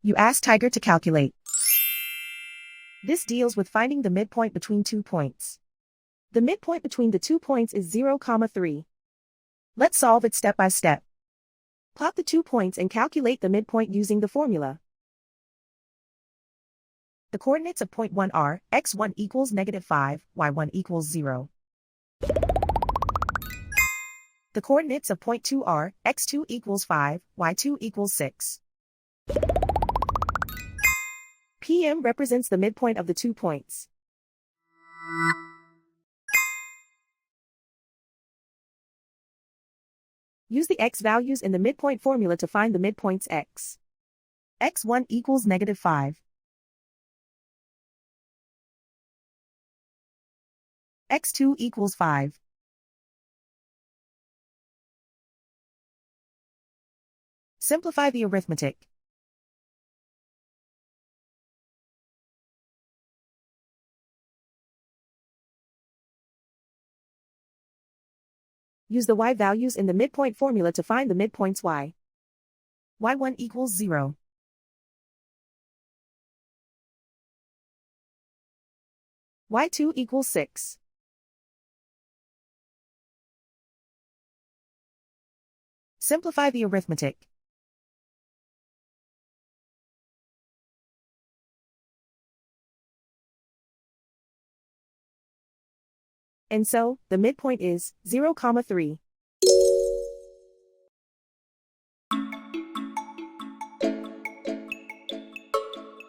You ask Tiger to calculate. This deals with finding the midpoint between 2 points. The midpoint between the 2 points is 0, 3. Let's solve it step by step. Plot the 2 points and calculate the midpoint using the formula. The coordinates of point 1 are x1 equals -5, y1 equals 0. The coordinates of point 2 are x2 equals 5, y2 equals 6. PM represents the midpoint of the 2 points. Use the x values in the midpoint formula to find the midpoints x. x1 equals -5. x2 equals 5. Simplify the arithmetic. Use the y values in the midpoint formula to find the midpoints y. y1 equals 0. y2 equals 6. Simplify the arithmetic. And so, the midpoint is 0, 3.